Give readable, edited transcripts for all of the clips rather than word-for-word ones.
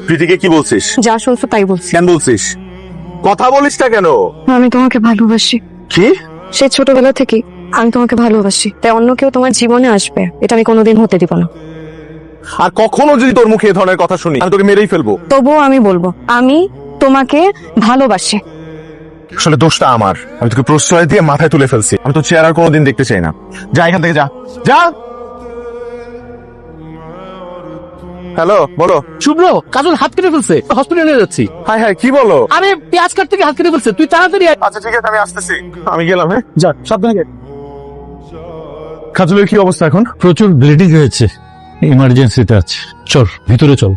প্রীতিকে কি বলছিস? যা শুনছো তাই বলছি। কেন বলছিস? কথা বলিস না কেন? আমি তোমাকে ভালোবাসি। কি? সেই ছোটবেলা থেকে আমি তোমাকে ভালোবাসি, তাই অন্য কেউ তোমার জীবনে আসবে এটা আমি কোনোদিন হতে দিব না। আর কখনো যদি তোর মুখে এ ধরনের কথা শুনি আমি তোকে মেরেই ফেলবো। তবুও আমি বলবো আমি তোমাকে ভালোবাসি। আসলে দোষটা আমার, আমি তোকে প্রশ্রয় দিয়ে মাথায় তুলে ফেলছি। আমি তো চেহারা কোনোদিন দেখতে চাই না। যা এখান থেকে, যা যা। হ্যালো, বলো। শুভ্র, কাজল হাত কেটে ফেলছে, হসপিটালে যাচ্ছি। হাই হাই, কি বলো? আরে পেঁয়াজ কাটতে গিয়ে হাত কেটে ফেলছে, তুই তাড়াতাড়ি আয়। আচ্ছা ঠিক আছে, আমি আসতেছি। আমি গেলাম। হ্যাঁ, যা, সাবধানে গেট। কাজলের কি অবস্থা এখন? প্রচুর ব্লিডিং হয়েছে, ইমার্জেন্সিতে আছে। চল ভিতরে চল।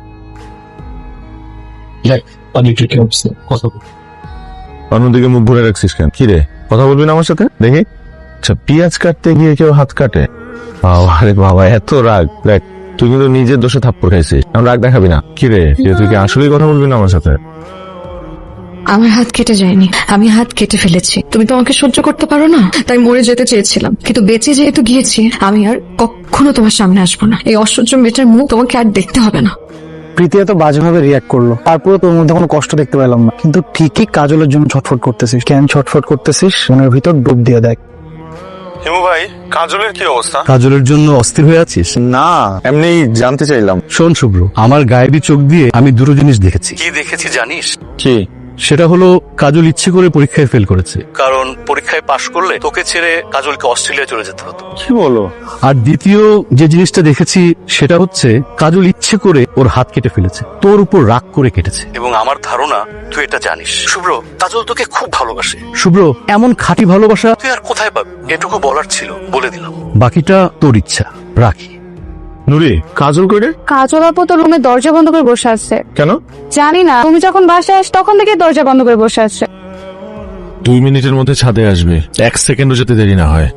অন্যদিকে মুখ ভরে রাখছিস কেন? কি রে, কথা বলবি না আমার সাথে? দেখি। আচ্ছা, পেঁয়াজ কাটতে গিয়ে কেউ হাত কাটে? আরে বাবা, এত রাগ! দেখ, তুই কিন্তু নিজের দোষে থাপ্পড় খাইছিস, এখন রাগ দেখাবি না। কি রে, তুই কি আসলেই কথা বলবি না আমার সাথে? আমার হাত কেটে যায়নি, আমি হাত কেটে ফেলেছি। তুমি তো আমাকে সহ্য করতে পারো না, তাই মরে যেতে চেয়েছিলাম, কিন্তু বেঁচে যেহেতু গিয়েছি আমি আর কখনো তোমার সামনে আসবো না। এই অসহ্য মেয়েটার মুখ তোমাকে আর দেখতে হবে না। প্রীতি এত বাজেভাবে রিয়াক্ট করলো, তারপরে তোর মধ্যে কোনো কষ্ট দেখতে পেলাম না। কিন্তু ঠিকই কাজলের জন্য ছটফট করতেছিস। কেন ছটফট করতেছিস? মনের ভিতর ডুব দিয়ে দেখ। হিমু ভাই, কাজলের কি অবস্থা? কাজলের জন্য অস্থির হয়ে আছিস? না, এমনি জানতে চাইলাম। শোন শুভ্র, আমার গায়েবী চোখ দিয়ে আমি দুটো জিনিস দেখেছি। কি দেখেছি জানিস? কি? সেটা হলো কাজল ইচ্ছে করে পরীক্ষায় ফেল করেছে, কারণ পরীক্ষায় পাশ করলে তোকে ছেড়ে কাজলকে অস্ট্রেলিয়া চলে যেতে হতো। কি বলো? আর দ্বিতীয় যে জিনিসটা দেখেছি সেটা হচ্ছে কাজল ইচ্ছে করে ওর হাত কেটে ফেলেছে, তোর উপর রাগ করে কেটেছে। এবং আমার ধারণা তুই এটা জানিস। শুভ্র, কাজল তোকে খুব ভালোবাসে। শুভ্র, এমন খাঁটি ভালোবাসা তুই আর কোথায় পাবি? এটুকু বলার ছিল, বলে দিলাম। বাকিটা তোর ইচ্ছা, রাখি। নুরি, কাজল কই রে? কাজল আপু তো রুমে দরজা বন্ধ করে বসে আছে। কেন? জানি না, তুমি যখন বাসায় আস তখন থেকে দরজা বন্ধ করে বসে আছে। 2 মিনিটের মধ্যে ছাদে আসবে, 1 সেকেন্ডও যেতে দেরি না হয়।